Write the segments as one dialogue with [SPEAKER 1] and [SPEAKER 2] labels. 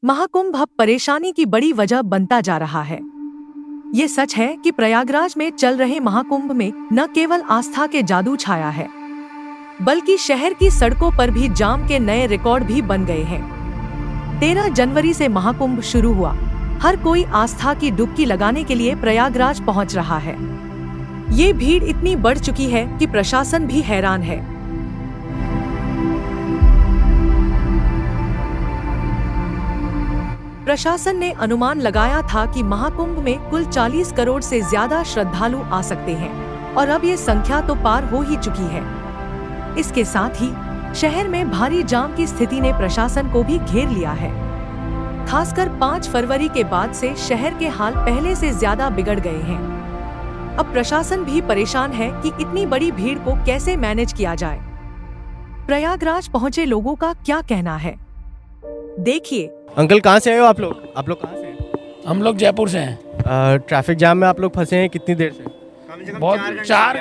[SPEAKER 1] महाकुंभ अब परेशानी की बड़ी वजह बनता जा रहा है। ये सच है कि प्रयागराज में चल रहे महाकुंभ में न केवल आस्था के जादू छाया है, बल्कि शहर की सड़कों पर भी जाम के नए रिकॉर्ड भी बन गए हैं। 13 जनवरी से महाकुंभ शुरू हुआ। हर कोई आस्था की डुबकी लगाने के लिए प्रयागराज पहुंच रहा है। ये भीड़ इतनी बढ़ चुकी है कि प्रशासन भी हैरान है। प्रशासन ने अनुमान लगाया था कि महाकुंभ में कुल 40 करोड़ से ज्यादा श्रद्धालु आ सकते हैं और अब ये संख्या तो पार हो ही चुकी है। इसके साथ ही शहर में भारी जाम की स्थिति ने प्रशासन को भी घेर लिया है। खासकर 5 फरवरी के बाद से शहर के हाल पहले से ज्यादा बिगड़ गए हैं। अब प्रशासन भी परेशान है कि इतनी बड़ी भीड़ को कैसे मैनेज किया जाए। प्रयागराज पहुंचे लोगों का क्या कहना है, देखिए।
[SPEAKER 2] अंकल कहाँ से आए हो आप लोग कहाँ से हैं?
[SPEAKER 3] हम लोग जयपुर से हैं।
[SPEAKER 2] ट्रैफिक जाम में आप लोग फंसे हैं कितनी देर से?
[SPEAKER 3] बहुत 4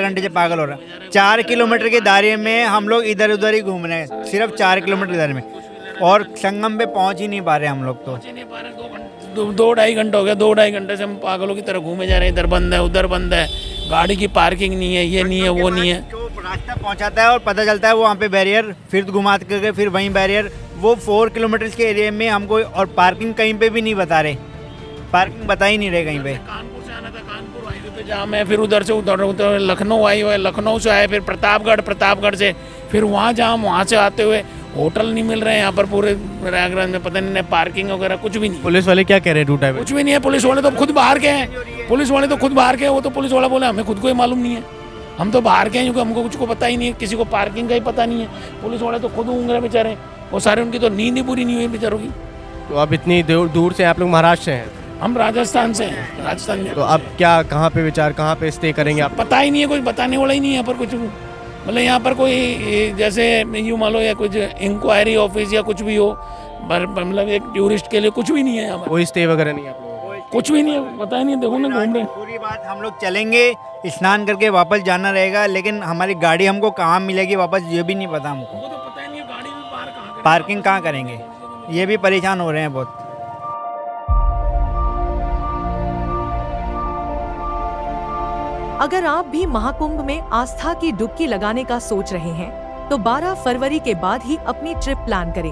[SPEAKER 4] घंटे से पागल हो रहा है। 4 किलोमीटर के दायरे में हम लोग इधर उधर ही घूम रहे हैं, सिर्फ 4 किलोमीटर के दायरे में, और संगम पे पहुंच ही नहीं पा रहे हम लोग। तो
[SPEAKER 3] 2-2.5 घंटे हो गया। 2-2.5 घंटे से हम पागलों की तरह घूमे जा रहे हैं। इधर बंद है, उधर बंद है, गाड़ी की पार्किंग नहीं है, ये नहीं है, वो नहीं है।
[SPEAKER 4] जो रास्ता पहुंचाता है और पता चलता है वो वहाँ पे बैरियर, फिर घुमा करके फिर वहीं बैरियर। वो 4 किलोमीटर के एरिया में हमको, और पार्किंग कहीं पे भी नहीं बता रहे, पार्किंग बता ही नहीं रहे कहीं पे।
[SPEAKER 3] कानपुर से आना था, कानपुर हाईवे पे जाम है, फिर उधर से उधर लखनऊ आई हुआ है, लखनऊ से आए फिर प्रतापगढ़ से फिर वहाँ जाम, वहाँ से आते हुए होटल नहीं मिल रहे हैं यहाँ पर पूरे प्रयागराज में। पता नहीं पार्किंग वगैरह कुछ भी नहीं।
[SPEAKER 2] पुलिस वाले क्या कह रहे हैं रूट हाईवे?
[SPEAKER 3] कुछ भी नहीं है। पुलिस वाले तो खुद बाहर के हैं। वो तो पुलिस वाला बोले हमें खुद को ही मालूम नहीं है, हम तो बाहर के हैं, क्योंकि हमको कुछ को पता ही नहीं है, किसी को पार्किंग का ही पता नहीं है। पुलिस वाले तो खुद ऊँग रहे बेचारे, वो सारे, उनकी तो नींद ही पूरी नहीं हुई बेचारों की।
[SPEAKER 2] तो अब इतनी दूर से आप लोग महाराष्ट्र से हैं?
[SPEAKER 3] हम राजस्थान से हैं, राजस्थान में।
[SPEAKER 2] तो अब क्या, कहाँ पे विचार, कहाँ पे स्टे करेंगे आप?
[SPEAKER 3] पता ही नहीं है, कोई बताने वाला ही नहीं है यहाँ पर कुछ। मतलब यहाँ पर कोई जैसे यूँ मान लो या कुछ इंक्वायरी ऑफिस या कुछ भी हो, मतलब एक टूरिस्ट के लिए कुछ भी नहीं है यहाँ पर।
[SPEAKER 2] कोई स्टे वगैरह नहीं है आप लोगों को?
[SPEAKER 3] कुछ भी नहीं है, पता ही नहीं। देखो ना, घूम रहे हैं।
[SPEAKER 4] पूरी बात, हम लोग चलेंगे, स्नान करके वापस जाना रहेगा, लेकिन हमारी गाड़ी हमको कहाँ मिलेगी वापस, ये भी नहीं पता हमको।
[SPEAKER 3] वो तो पता ही नहीं है, गाड़ी भी
[SPEAKER 4] पार्किंग कहाँ करेंगे, ये भी परेशान हो रहे हैं बहुत।
[SPEAKER 1] अगर आप भी महाकुंभ में आस्था की डुबकी लगाने का सोच रहे हैं, तो 12 फरवरी के बाद ही अपनी ट्रिप प्लान करें,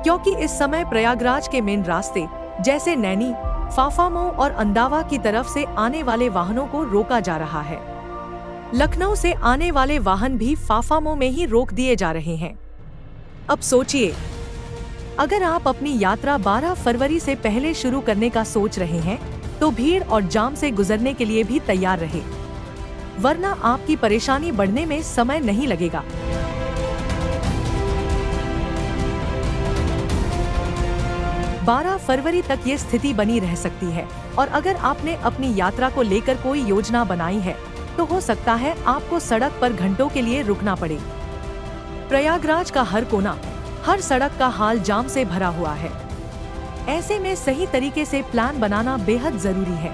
[SPEAKER 1] क्योंकि इस समय प्रयागराज के मेन रास्ते जैसे नैनी, फाफामऊ और अंदावा की तरफ से आने वाले वाहनों को रोका जा रहा है। लखनऊ से आने वाले वाहन भी फाफामऊ में ही रोक दिए जा रहे हैं। अब सोचिए, अगर आप अपनी यात्रा 12 फरवरी से पहले शुरू करने का सोच रहे हैं, तो भीड़ और जाम से गुजरने के लिए भी तैयार रहे, वरना आपकी परेशानी बढ़ने में समय नहीं लगेगा। बारह फरवरी तक ये स्थिति बनी रह सकती है, और अगर आपने अपनी यात्रा को लेकर कोई योजना बनाई है, तो हो सकता है आपको सड़क पर घंटों के लिए रुकना पड़े। प्रयागराज का हर कोना, हर सड़क का हाल जाम से भरा हुआ है। ऐसे में सही तरीके से प्लान बनाना बेहद जरूरी है।